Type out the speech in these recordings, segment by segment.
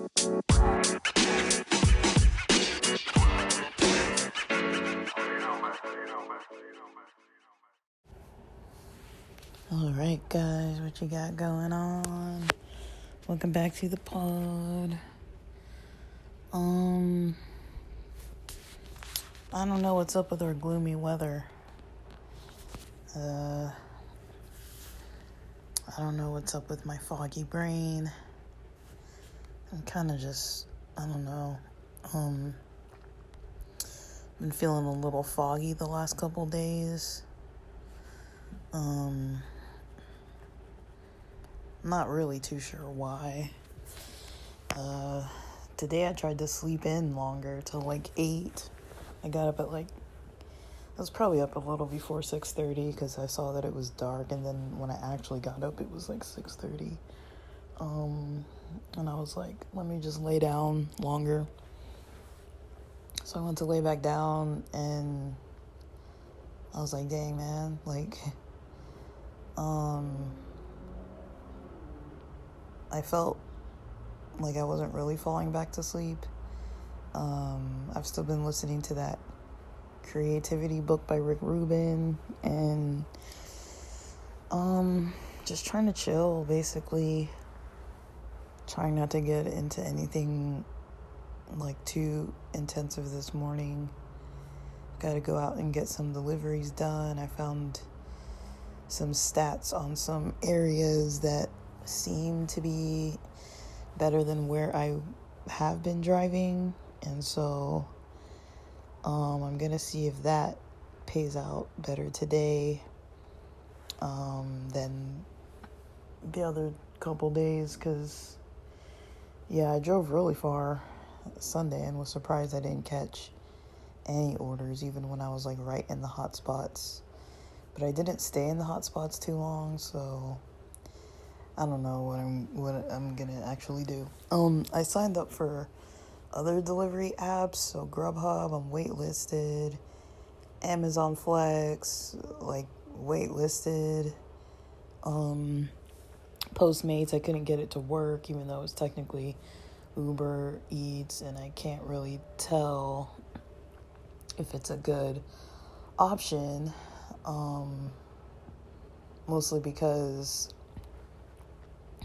Alright guys, what you got going on? Welcome back to the pod. I don't know what's up with our gloomy weather. I don't know what's up with my foggy brain. I'm kind of just, I don't know. Been feeling a little foggy the last couple days. Not really too sure why. Today I tried to sleep in longer till like 8. I got up at I was probably up a little before 6:30 because I saw that it was dark, and then when I actually got up it was like 6:30. And I was like, let me just lay down longer. So I went to lay back down, and I was like, dang man, I felt like I wasn't really falling back to sleep. I've still been listening to that creativity book by Rick Rubin, and just trying to chill, basically. Trying not to get into anything too intensive this morning. Got to go out and get some deliveries done. I found some stats on some areas that seem to be better than where I have been driving, and so I'm gonna see if that pays out better today than the other couple days, because I drove really far Sunday and was surprised I didn't catch any orders, even when I was right in the hot spots. But I didn't stay in the hot spots too long, so I don't know what I'm gonna actually do. I signed up for other delivery apps, so Grubhub, I'm waitlisted. Amazon Flex, waitlisted. Postmates, I couldn't get it to work, even though it's technically Uber Eats, and I can't really tell if it's a good option. Mostly because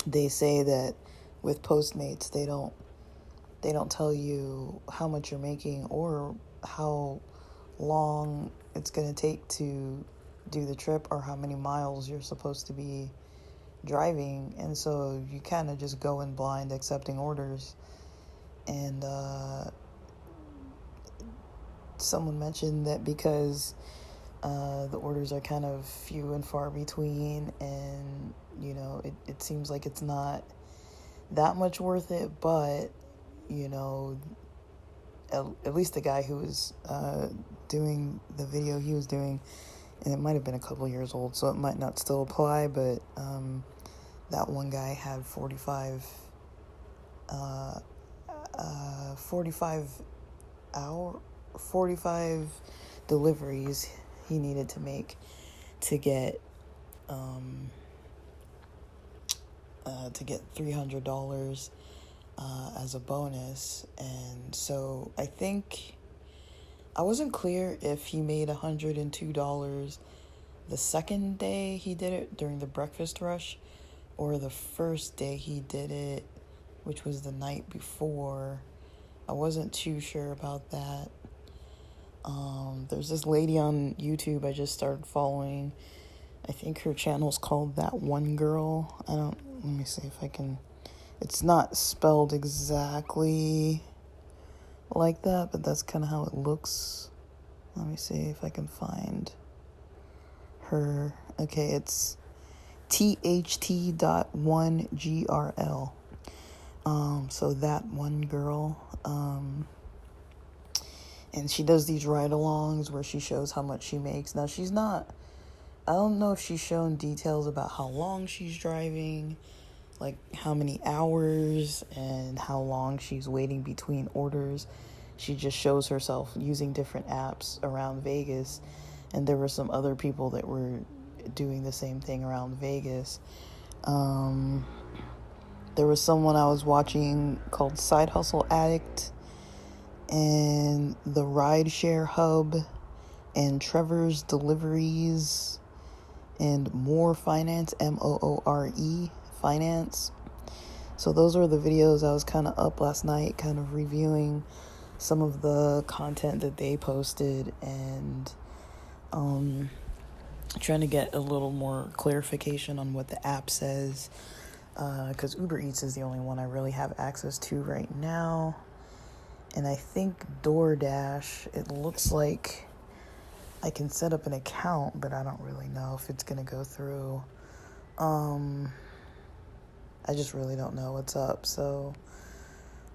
they say that with Postmates they don't tell you how much you're making or how long it's going to take to do the trip or how many miles you're supposed to be driving, and so you kind of just go in blind accepting orders. And someone mentioned that because the orders are kind of few and far between, and it seems like it's not that much worth it, but at least the guy who was doing the video he was doing, and it might have been a couple years old, so it might not still apply, but that one guy had 45 deliveries he needed to make to get $300 as a bonus. And so I think I wasn't clear if he made $102 the second day he did it during the breakfast rush, or the first day he did it, which was the night before. I wasn't too sure about that. There's this lady on YouTube I just started following. I think her channel's called That One Girl. Let me see if I can, it's not spelled exactly like that, but that's kind of how it looks. Let me see if I can find her. Okay, it's THT.1GRL. So That One Girl. And she does these ride-alongs where she shows how much she makes. Now, I don't know if she's shown details about how long she's driving, how many hours, and how long she's waiting between orders. She just shows herself using different apps around Vegas, and there were some other people that were doing the same thing around Vegas. There was someone I was watching called Side Hustle Addict, and the Rideshare Hub, and Trevor's Deliveries, and More Finance, Moore Finance. So those were the videos. I was kind of up last night, kind of reviewing some of the content that they posted, and trying to get a little more clarification on what the app says, because Uber Eats is the only one I really have access to right now. And I think DoorDash, it looks like I can set up an account, but I don't really know if it's going to go through. I just really don't know what's up. So,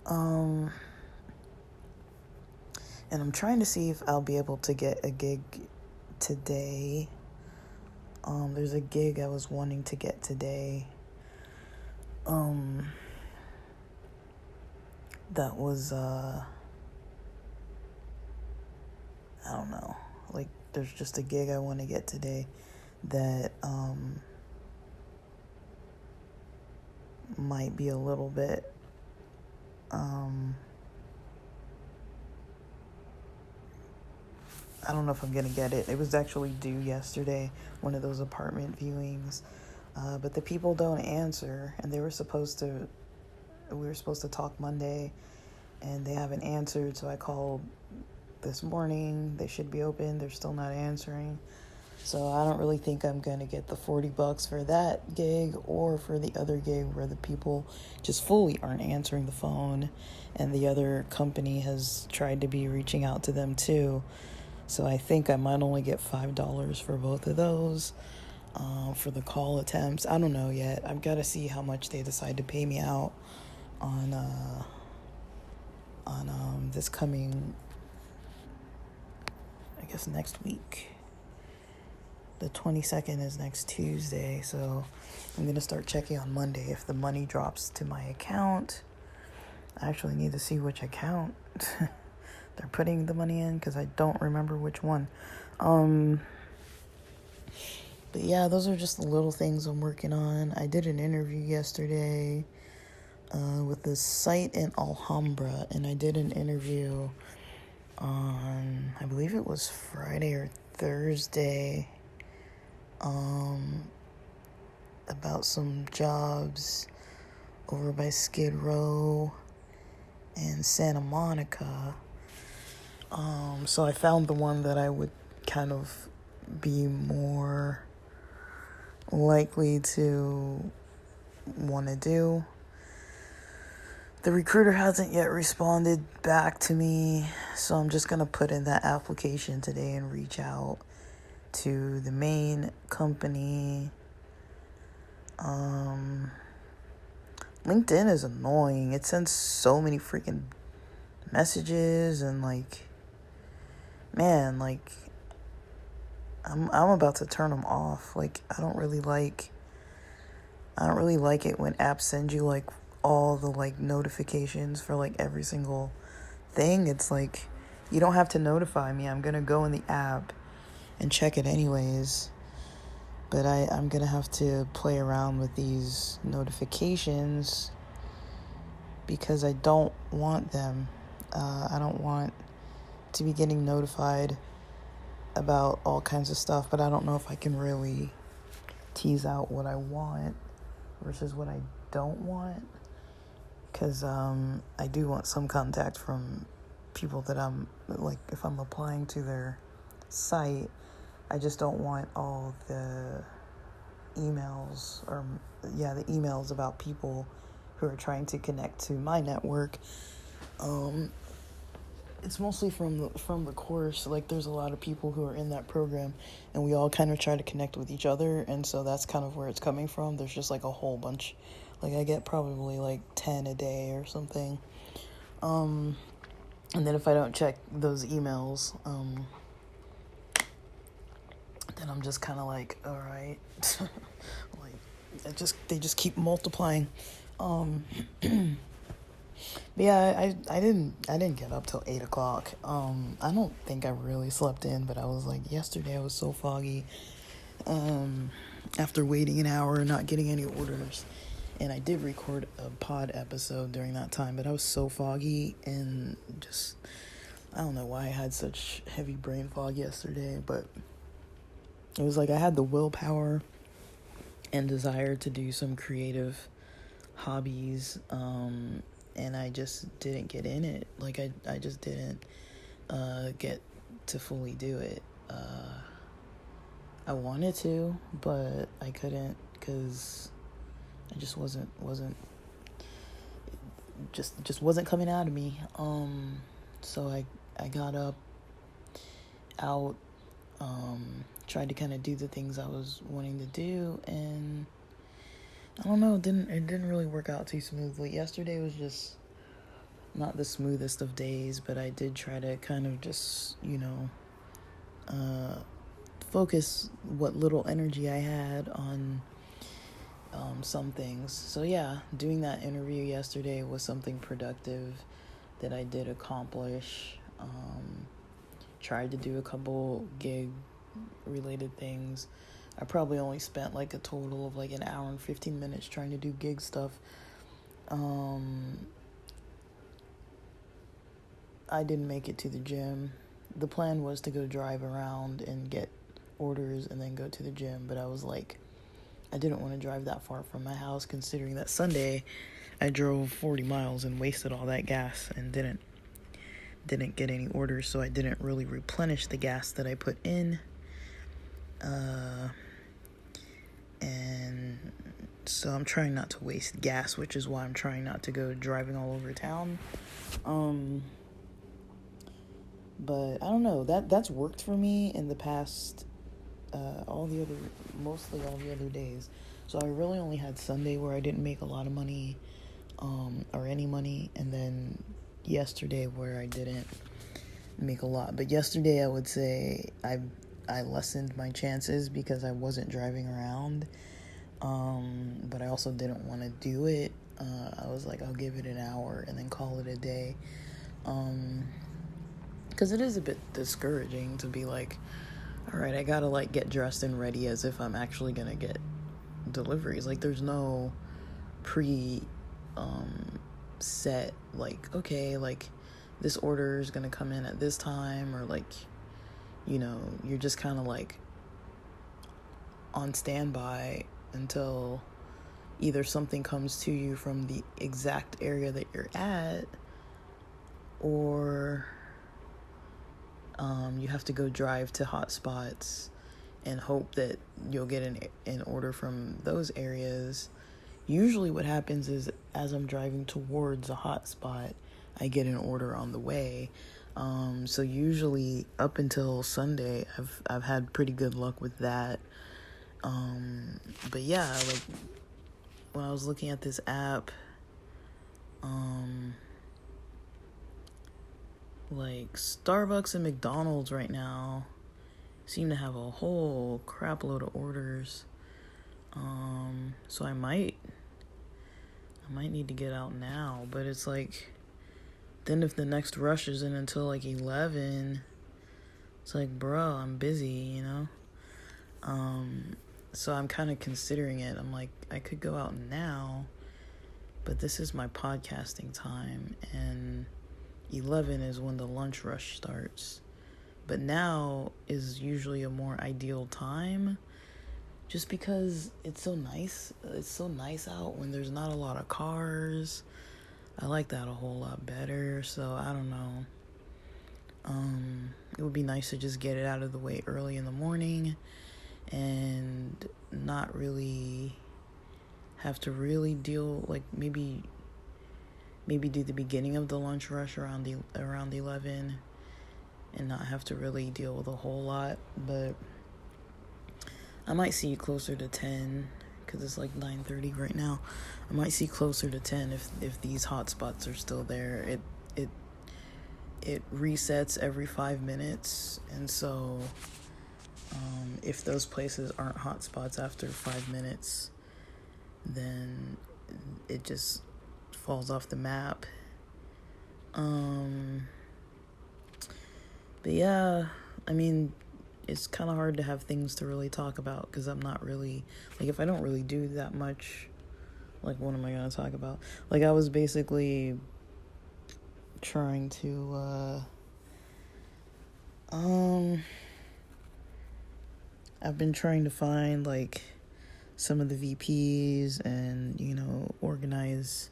and I'm trying to see if I'll be able to get a gig today. There's a gig I was wanting to get today. That was, I don't know. Like, there's just a gig I want to get today that, might be a little bit, I don't know if I'm going to get it. It was actually due yesterday, one of those apartment viewings. But the people don't answer, and we were supposed to talk Monday, and they haven't answered, so I called this morning. They should be open. They're still not answering. So I don't really think I'm going to get the $40 for that gig or for the other gig where the people just fully aren't answering the phone, and the other company has tried to be reaching out to them too. So I think I might only get $5 for both of those, for the call attempts. I don't know yet. I've got to see how much they decide to pay me out on this coming, I guess, next week. The 22nd is next Tuesday, so I'm going to start checking on Monday if the money drops to my account. I actually need to see which account they're putting the money in, because I don't remember which one. But yeah, those are just the little things I'm working on. I did an interview yesterday with this site in Alhambra, and I did an interview on, I believe it was Friday or Thursday, about some jobs over by Skid Row and Santa Monica. So I found the one that I would kind of be more likely to want to do. The recruiter hasn't yet responded back to me, so I'm just going to put in that application today and reach out to the main company. LinkedIn is annoying. It sends so many freaking messages, and man, I'm about to turn them off. I don't really like it when apps send you all the notifications for every single thing. It's you don't have to notify me. I'm gonna go in the app and check it anyways. But I'm gonna have to play around with these notifications because I don't want them. I don't want to be getting notified about all kinds of stuff, but I don't know if I can really tease out what I want versus what I don't want. Because I do want some contact from people that I'm, if I'm applying to their site, I just don't want all the emails, the emails about people who are trying to connect to my network. It's mostly from the course. There's a lot of people who are in that program, and we all kind of try to connect with each other, and so that's kind of where it's coming from. There's just a whole bunch. I get probably 10 a day or something. And then if I don't check those emails, then I'm just kind of all right. They just keep multiplying. But yeah, I didn't get up till 8 o'clock. I don't think I really slept in, but I was yesterday I was so foggy. After waiting an hour and not getting any orders. And I did record a pod episode during that time, but I was so foggy and just, I don't know why I had such heavy brain fog yesterday, but it was like I had the willpower and desire to do some creative hobbies, and I just didn't get in it. Like, I just didn't get to fully do it. I wanted to, but I couldn't because I just wasn't wasn't coming out of me. So I got up, out, tried to kind of do the things I was wanting to do, and I don't know, it didn't really work out too smoothly. Yesterday was just not the smoothest of days, but I did try to kind of just, focus what little energy I had on some things. So yeah, doing that interview yesterday was something productive that I did accomplish. Tried to do a couple gig related things. I probably only spent like a total of like an hour and 15 minutes trying to do gig stuff. I didn't make it to the gym. The plan was to go drive around and get orders and then go to the gym, but I was like, I didn't want to drive that far from my house, considering that Sunday I drove 40 miles and wasted all that gas and didn't get any orders, so I didn't really replenish the gas that I put in. And so I'm trying not to waste gas, which is why I'm trying not to go driving all over town. But I don't know, that's worked for me in the past, mostly all the other days. So I really only had Sunday where I didn't make a lot of money, or any money, and then yesterday where I didn't make a lot. But yesterday I would say I lessened my chances because I wasn't driving around, but I also didn't want to do it. I was like, I'll give it an hour and then call it a day, because it is a bit discouraging to be like, all right, I gotta like get dressed and ready as if I'm actually gonna get deliveries. Like, there's no set, like, okay, like this order is gonna come in at this time, or like, you're just kind of like on standby until either something comes to you from the exact area that you're at, or you have to go drive to hotspots and hope that you'll get an order from those areas. Usually what happens is, as I'm driving towards a hotspot, I get an order on the way. So usually up until Sunday, I've had pretty good luck with that. But yeah, like when I was looking at this app, like Starbucks and McDonald's right now seem to have a whole crap load of orders. So I might need to get out now, but it's like, then if the next rush isn't until like 11, it's like, bro, I'm busy, So I'm kind of considering it. I'm like, I could go out now, but this is my podcasting time, and 11 is when the lunch rush starts. But now is usually a more ideal time, just because it's so nice. It's so nice out when there's not a lot of cars. I like that a whole lot better. So I don't know. It would be nice to just get it out of the way early in the morning and not really have to really deal, like maybe do the beginning of the lunch rush around 11 and not have to really deal with a whole lot. But I might see closer to 10, because it's like 9:30 right now. I might see closer to 10 if these hotspots are still there. It resets every 5 minutes, and so if those places aren't hotspots after 5 minutes, then it just falls off the map. But yeah, I mean, it's kind of hard to have things to really talk about, because I'm not really, like, if I don't really do that much Like, what am I gonna talk about? Like, I was basically trying to, I've been trying to find, like, some of the VPs and, organize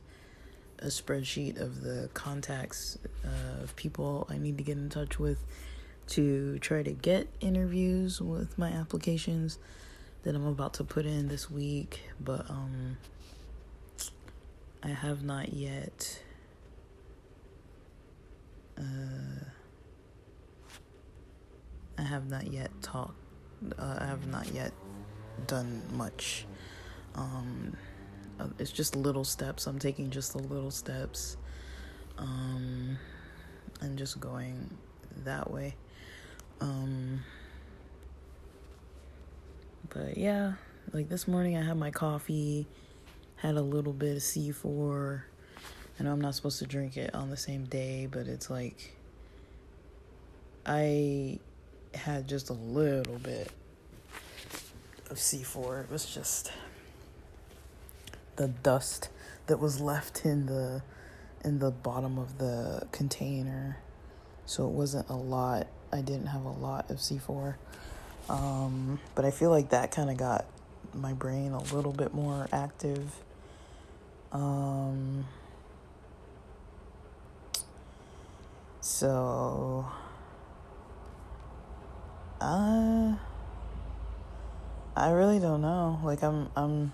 a spreadsheet of the contacts of people I need to get in touch with to try to get interviews with my applications that I'm about to put in this week. But, I have not yet talked. I have not yet done much. It's just little steps. I'm taking just the little steps, and just going that way. But yeah, like this morning I had my coffee, had a little bit of C4. I know I'm not supposed to drink it on the same day, but it's like I had just a little bit of C4. It was just the dust that was left in the bottom of the container. So it wasn't a lot. I didn't have a lot of C4. But I feel like that kind of got my brain a little bit more active. So I really don't know. Like I'm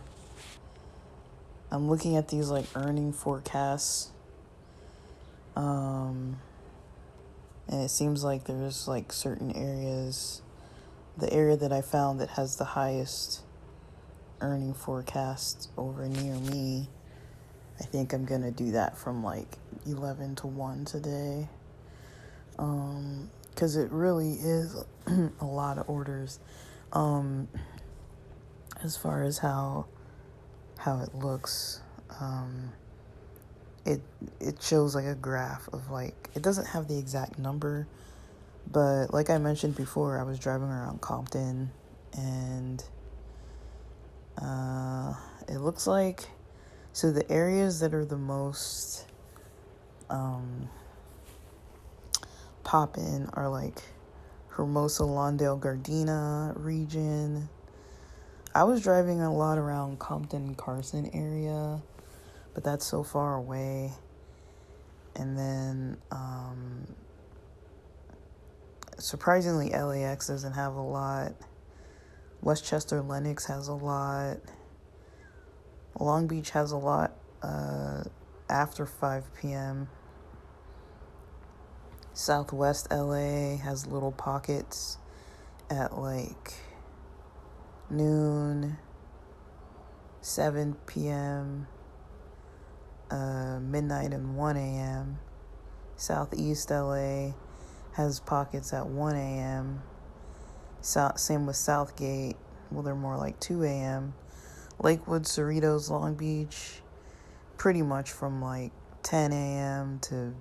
looking at these like earning forecasts. And it seems like there's like certain areas, the area that I found that has the highest earning forecast over near me. I think I'm gonna do that from like 11 to 1 today. 'Cause it really is a lot of orders. As far as how it looks, it shows like a graph of like, it doesn't have the exact number, but like I mentioned before, I was driving around Compton and it looks like, so the areas that are the most pop-in are like Hermosa, Lawndale, Gardena region. I was driving a lot around Compton, Carson area, but that's so far away. And then, surprisingly, LAX doesn't have a lot. Westchester, Lenox has a lot. Long Beach has a lot after 5 p.m. Southwest LA has little pockets at like noon, 7 p.m., midnight, and 1 a.m. Southeast LA has pockets at 1 a.m. Same with Southgate. Well, they're more like 2 a.m. Lakewood, Cerritos, Long Beach, pretty much from like 10 a.m. to,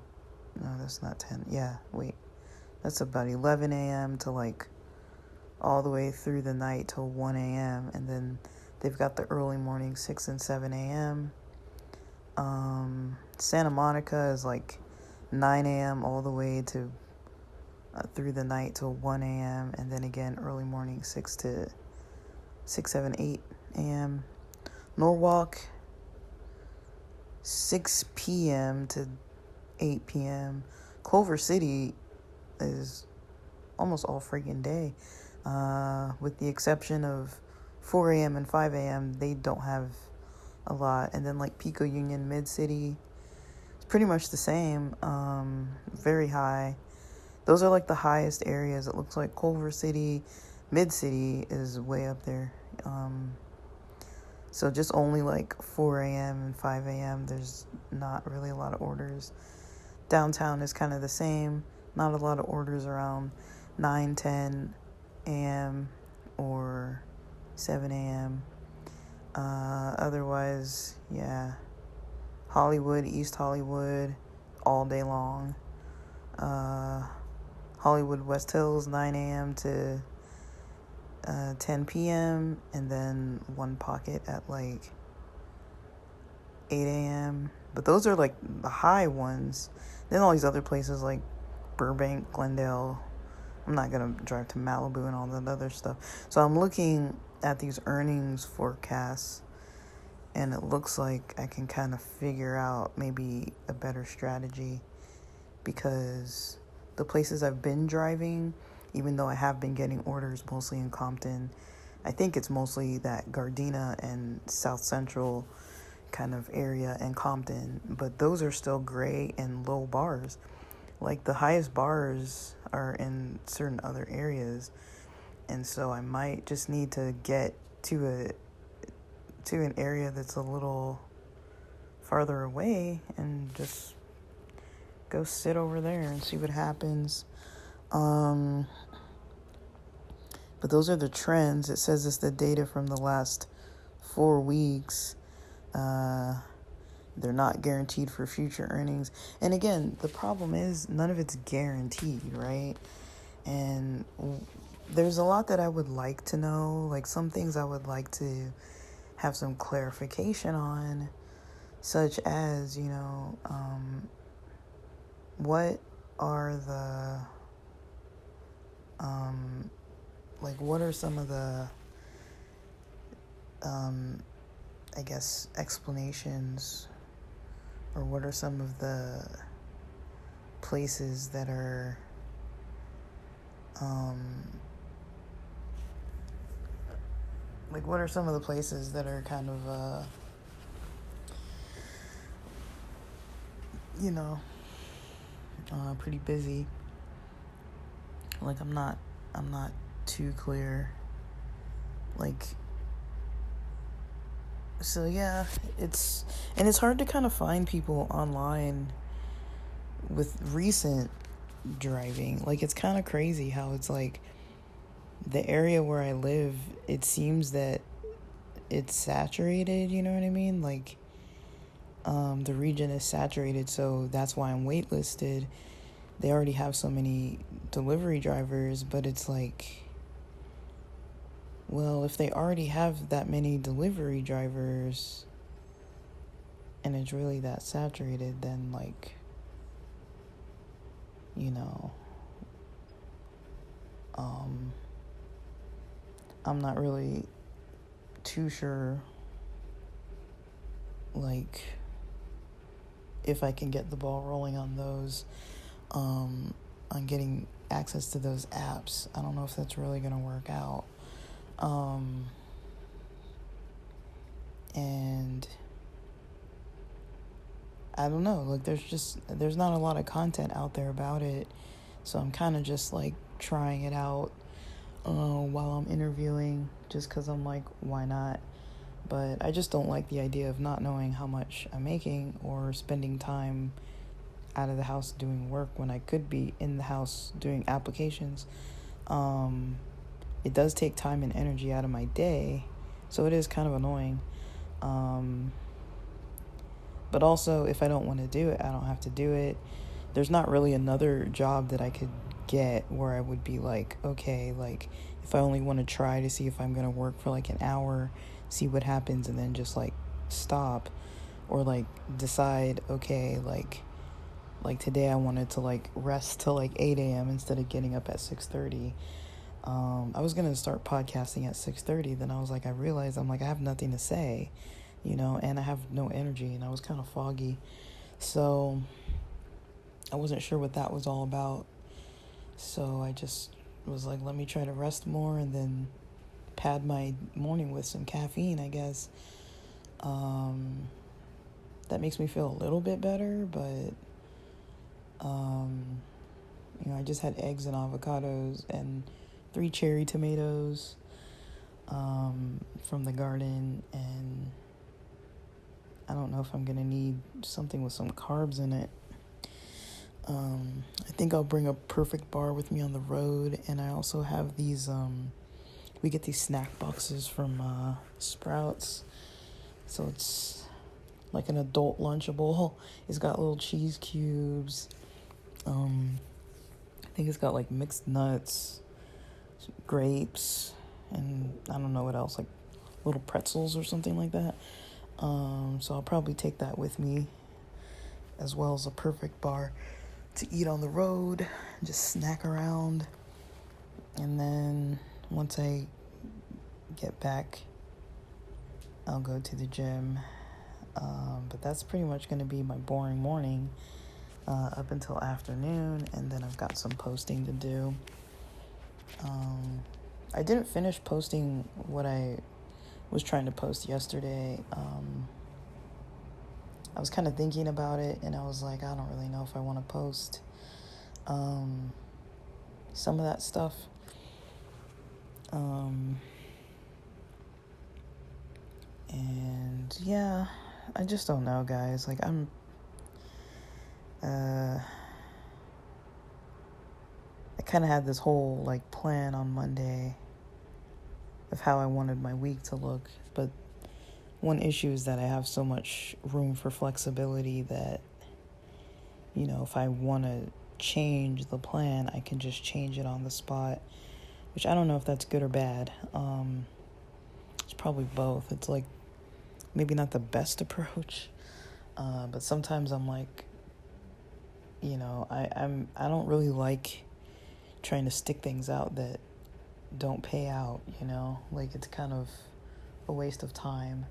no, that's not 10. Yeah, wait. That's about 11 a.m. to like all the way through the night till 1 a.m. And then they've got the early morning 6 and 7 a.m. Santa Monica is like 9 a.m. all the way to through the night till 1 a.m. And then again early morning 6, 7, 8 a.m. Norwalk 6 p.m. to 8 p.m. Culver City is almost all freaking day. With the exception of 4 a.m. and 5 a.m., they don't have a lot. And then like Pico Union, Mid-City, it's pretty much the same. Very high. Those are like the highest areas. It looks like Culver City, Mid-City is way up there. So just only like 4 a.m. and 5 a.m. There's not really a lot of orders. Downtown is kind of the same. Not a lot of orders around 9, 10 a.m. or 7 a.m. Otherwise, yeah. Hollywood, East Hollywood, all day long. Hollywood, West Hills, 9 a.m. to 10 p.m. And then one pocket at like 8 a.m. But those are like the high ones. Then all these other places like Burbank, Glendale. I'm not going to drive to Malibu and all that other stuff. So I'm looking at these earnings forecasts, and it looks like I can kind of figure out maybe a better strategy, because the places I've been driving, even though I have been getting orders mostly in Compton, I think it's mostly that Gardena and South Central kind of area and Compton, but those are still gray and low bars. Like the highest bars are in certain other areas, and so I might just need to get to an area that's a little farther away and just go sit over there and see what happens. But those are the trends. It says it's the data from the last 4 weeks. They're not guaranteed for future earnings. And again, the problem is none of it's guaranteed, right? And there's a lot that I would like to know. Like some things I would like to have some clarification on, such as, what are the, what are some of the, I guess, explanations, or what are some of the places that are, what are some of the places that are kind of, pretty busy. Like I'm not too clear. So yeah, it's hard to kind of find people online with recent driving. Like it's kind of crazy how it's like the area where I live, it seems that it's saturated, you know what I mean? Like the region is saturated, so that's why I'm waitlisted. They already have so many delivery drivers, but it's like, well, if they already have that many delivery drivers and it's really that saturated, then I'm not really too sure, if I can get the ball rolling on those, on getting access to those apps. I don't know if that's really going to work out. And I don't know, there's not a lot of content out there about it. So I'm kind of just trying it out while I'm interviewing, just because I'm like, why not? But I just don't like the idea of not knowing how much I'm making or spending time out of the house doing work when I could be in the house doing applications. It does take time and energy out of my day, so it is kind of annoying. But also, if I don't want to do it, I don't have to do it. There's not really another job that I could get where I would be okay, if I only want to try to see if I'm going to work for an hour, see what happens, and then just stop, or decide, okay, today I wanted to rest till 8 a.m. instead of getting up at 6:30. I was going to start podcasting at 6:30. Then I was I realized I have nothing to say, and I have no energy, and I was kind of foggy. So I wasn't sure what that was all about. So I just was let me try to rest more and then pad my morning with some caffeine, I guess. That makes me feel a little bit better, but I just had eggs and avocados and 3 cherry tomatoes from the garden, and I don't know if I'm gonna need something with some carbs in it. I think I'll bring a Perfect Bar with me on the road, and I also have these we get these snack boxes from Sprouts, so it's like an adult Lunchable. It's got little cheese cubes. I think it's got mixed nuts, grapes, and I don't know what else, little pretzels or something like that. So I'll probably take that with me, as well as a perfect bar to eat on the road, just snack around. And then once I get back, I'll go to the gym. But that's pretty much going to be my boring morning up until afternoon, and then I've got some posting to do. I didn't finish posting what I was trying to post yesterday. I was kind of thinking about it, and I was like, I don't really know if I want to post some of that stuff. And yeah, I just don't know, guys. Like, I kind of had this whole like plan on Monday of how I wanted my week to look, but one issue is that I have so much room for flexibility that, you know, if I want to change the plan, I can just change it on the spot, which I don't know if that's good or bad. It's probably both. It's like maybe not the best approach, but sometimes I'm like, you know, I don't really like trying to stick things out that don't pay out, you know? Like, it's kind of a waste of time.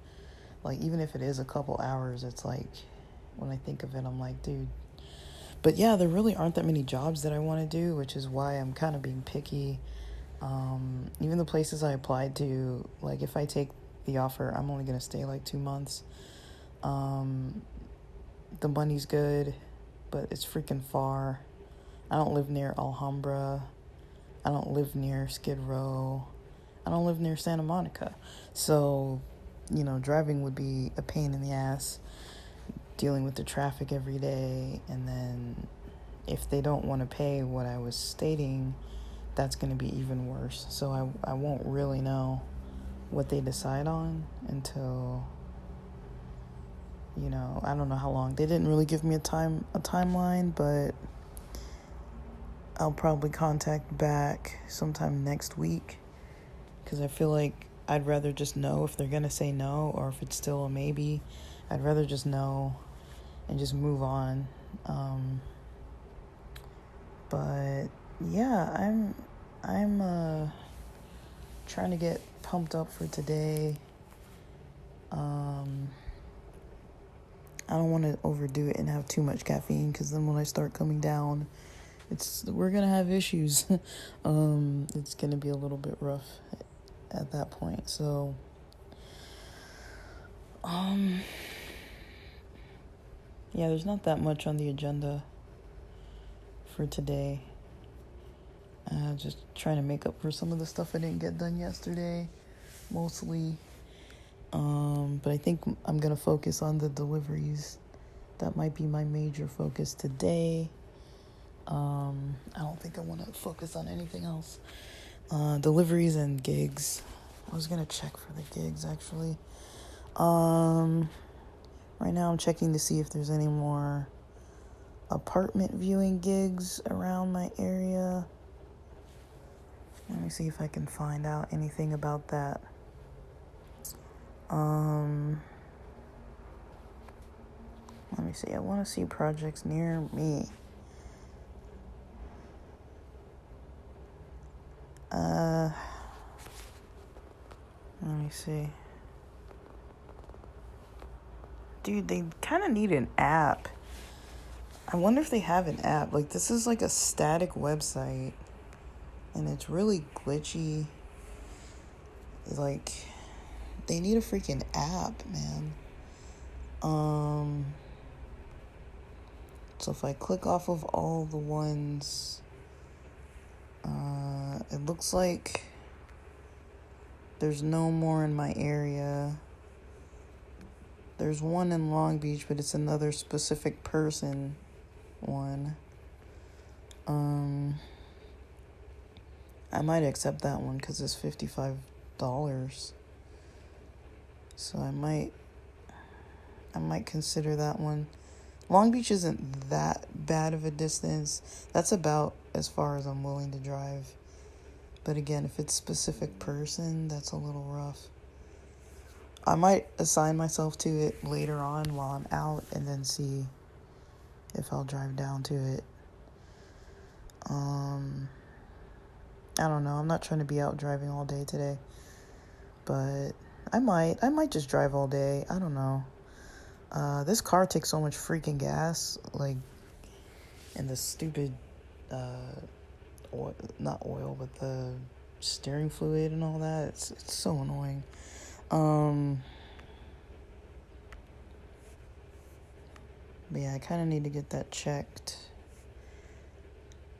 Like, even if it is a couple hours, it's like, when I think of it, I'm like, dude. But yeah, there really aren't that many jobs that I want to do, which is why I'm kind of being picky. Even the places I applied to, like, if I take the offer, I'm only going to stay like 2 months. The money's good, but it's freaking far. I don't live near Alhambra. I don't live near Skid Row. I don't live near Santa Monica. So, you know, driving would be a pain in the ass, dealing with the traffic every day. And then if they don't want to pay what I was stating, that's going to be even worse. So I won't really know what they decide on until, you know, I don't know how long. They didn't really give me a timeline, but I'll probably contact back sometime next week, because I feel like I'd rather just know if they're going to say no or if it's still a maybe. I'd rather just know and just move on. But yeah, I'm trying to get pumped up for today. I don't want to overdo it and have too much caffeine, because then when I start coming down, we're gonna have issues. It's gonna be a little bit rough at that point. So, yeah, there's not that much on the agenda for today. Just trying to make up for some of the stuff I didn't get done yesterday, mostly. But I think I'm gonna focus on the deliveries. That might be my major focus today. I don't think I want to focus on anything else. Deliveries and gigs. I was gonna check for the gigs, actually. Right now I'm checking to see if there's any more apartment viewing gigs around my area. Let me see if I can find out anything about that. Let me see. I want to see projects near me. Let me see. Dude, they kind of need an app. I wonder if they have an app. Like, this is like a static website, and it's really glitchy. Like, they need a freaking app, man. So if I click off of all the ones, it looks like there's no more in my area. There's one in Long Beach, but it's another specific person one. I might accept that one because it's $55. So I might consider that one. Long Beach isn't that bad of a distance. That's about as far as I'm willing to drive. But again, if it's a specific person, that's a little rough. I might assign myself to it later on while I'm out and then see if I'll drive down to it. I don't know. I'm not trying to be out driving all day today, but I might just drive all day. I don't know. This car takes so much freaking gas, like, and the stupid, not oil, but the steering fluid and all that. It's so annoying. But yeah, I kind of need to get that checked,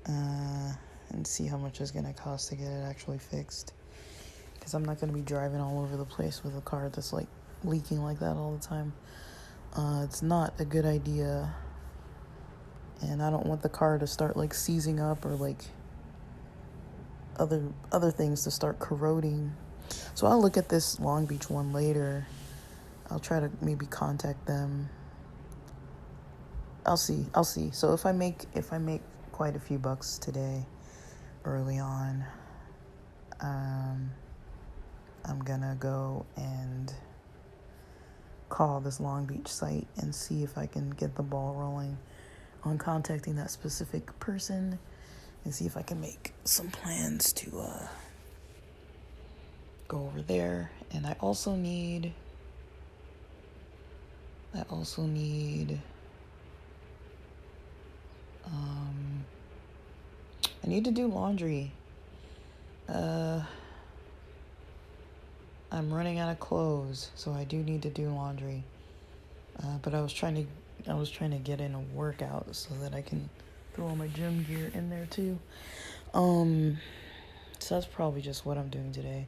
and see how much it's gonna cost to get it actually fixed. Because I'm not gonna be driving all over the place with a car that's like leaking like that all the time. It's not a good idea, and I don't want the car to start like seizing up or like other things to start corroding. So I'll look at this Long Beach one later. I'll try to maybe contact them. I'll see. So if I make quite a few bucks today, early on, I'm gonna go and call this Long Beach site and see if I can get the ball rolling on contacting that specific person and see if I can make some plans to go over there. And I also need I need to do laundry. I'm running out of clothes, so I do need to do laundry. But I was trying to get in a workout so that I can throw all my gym gear in there too. So that's probably just what I'm doing today.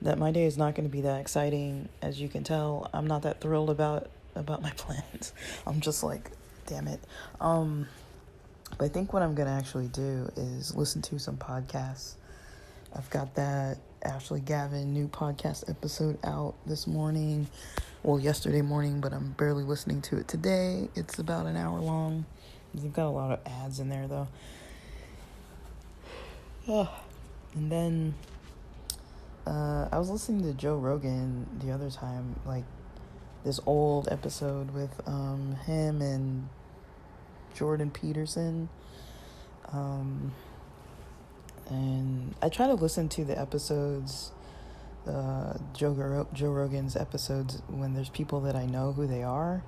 That my day is not going to be that exciting, as you can tell. I'm not that thrilled about my plans. I'm just like, damn it. But I think what I'm going to actually do is listen to some podcasts. I've got that Ashley Gavin new podcast episode out this morning. Well, yesterday morning, but I'm barely listening to it today. It's about an hour long. You've got a lot of ads in there, though. And then I was listening to Joe Rogan the other time, like this old episode with him and Jordan Peterson. And I try to listen to the episodes, Joe Rogan's episodes, when there's people that I know who they are.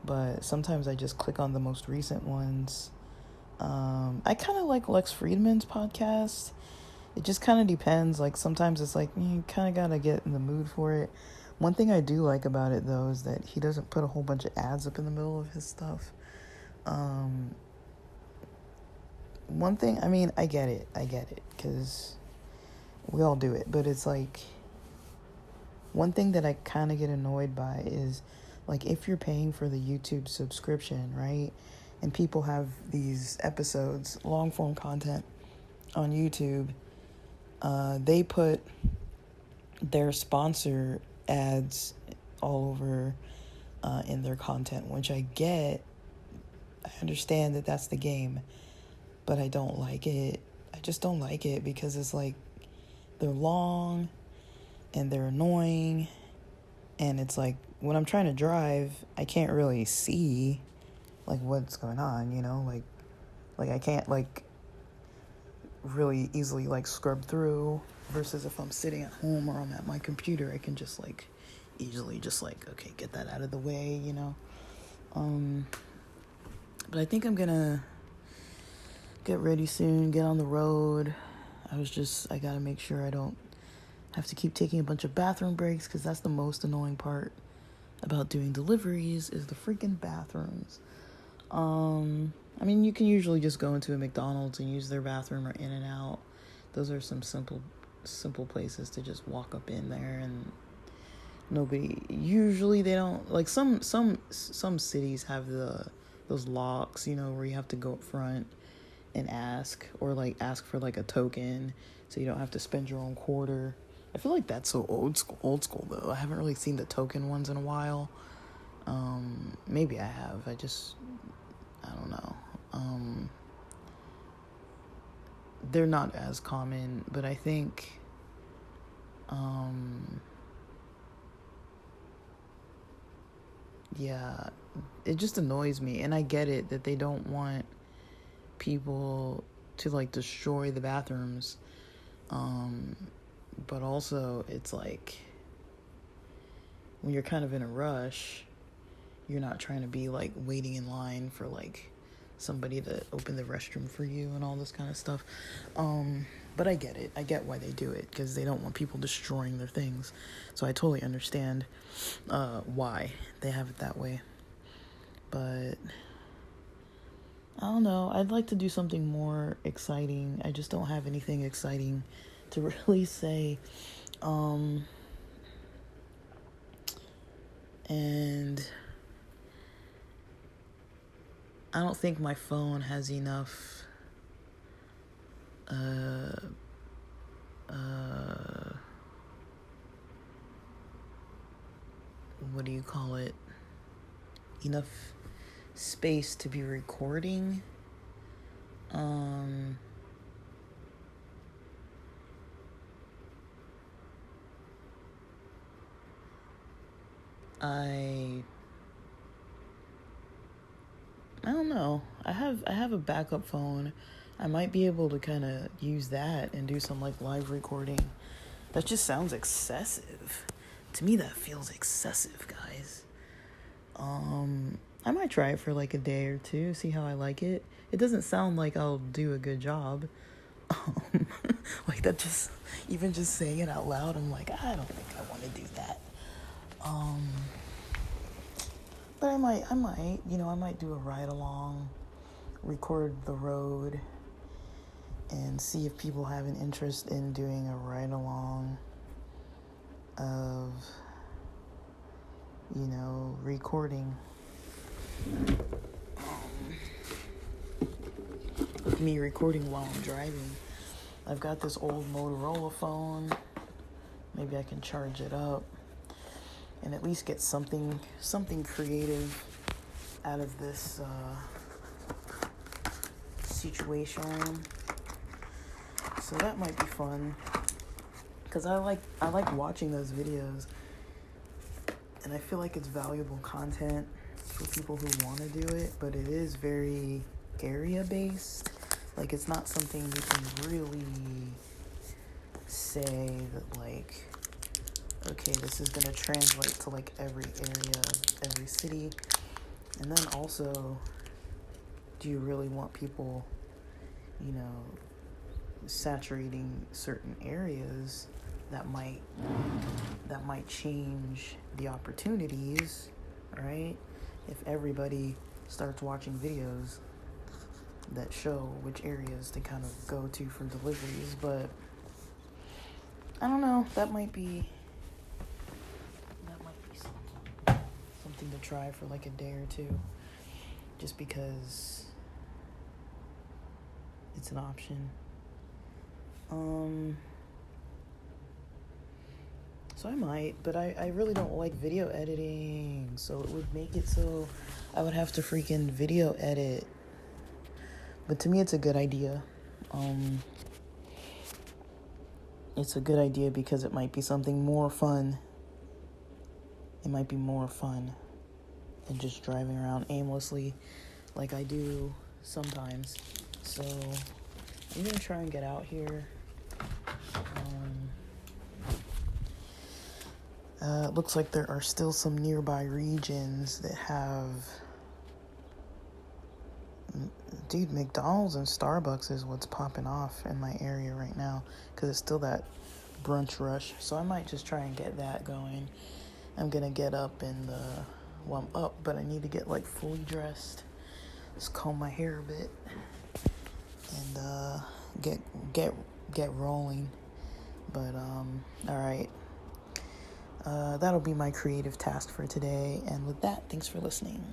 But sometimes I just click on the most recent ones. I kind of like Lex Fridman's podcast. It just kind of depends. Like sometimes it's like you kind of gotta get in the mood for it. One thing I do like about it though is that he doesn't put a whole bunch of ads up in the middle of his stuff. One thing, I mean, I get it, because we all do it, but it's like, one thing that I kind of get annoyed by is, like, if you're paying for the YouTube subscription, right, and people have these episodes, long-form content on YouTube, they put their sponsor ads all over in their content, which I get. I understand that that's the game, but I don't like it. I just don't like it because it's like they're long and they're annoying, and it's like when I'm trying to drive, I can't really see like what's going on, you know, like I can't like really easily like scrub through, versus if I'm sitting at home or I'm at my computer, I can just like easily just like, okay, get that out of the way, you know. But I think I'm gonna get ready soon, get on the road. I gotta make sure I don't have to keep taking a bunch of bathroom breaks, because that's the most annoying part about doing deliveries is the freaking bathrooms. I mean, you can usually just go into a McDonald's and use their bathroom or In-N-Out. Those are some simple places to just walk up in there, and usually they don't, like some cities have those locks, you know, where you have to go up front and ask for like a token so you don't have to spend your own quarter. I feel like that's so old school though. I haven't really seen the token ones in a while. Maybe I have. I don't know. They're not as common, but I think yeah, it just annoys me. And I get it that they don't want people to like destroy the bathrooms. But also it's like when you're kind of in a rush, you're not trying to be like waiting in line for like somebody to open the restroom for you and all this kind of stuff. But I get it. I get why they do it, because they don't want people destroying their things. So I totally understand why they have it that way. But I don't know. I'd like to do something more exciting. I just don't have anything exciting to really say. And I don't think my phone has enough what do you call it? Enough space to be recording. I don't know. I have a backup phone. I might be able to kind of use that and do some like live recording. That just sounds excessive. To me that feels excessive, guys. I might try it for like a day or two, see how I like it. It doesn't sound like I'll do a good job. Like that, just even just saying it out loud, I'm like, I don't think I want to do that. But I might, I might do a ride along, record the road, and see if people have an interest in doing a ride along of, recording. Of me recording while I'm driving. I've got this old Motorola phone. Maybe I can charge it up and at least get something creative out of this situation. So that might be fun, because I like watching those videos, and I feel like it's valuable content for people who want to do it, but it is very area based. Like, it's not something you can really say that like, okay, this is gonna translate to like every area, every city. And then also, do you really want people, saturating certain areas that might change the opportunities, right? If everybody starts watching videos that show which areas to kind of go to for deliveries. But I don't know, that might be something to try for like a day or two, just because it's an option. So I might, but I really don't like video editing, so it would make it so I would have to freaking video edit. But to me, it's a good idea. It's a good idea because it might be something more fun. It might be more fun than just driving around aimlessly like I do sometimes. So I'm gonna try and get out here. It looks like there are still some nearby regions that have... Dude, McDonald's and Starbucks is what's popping off in my area right now, because it's still that brunch rush. So I might just try and get that going. I'm gonna get up and I'm up, but I need to get like fully dressed, just comb my hair a bit, and get rolling. But all right, that'll be my creative task for today. And with that, thanks for listening.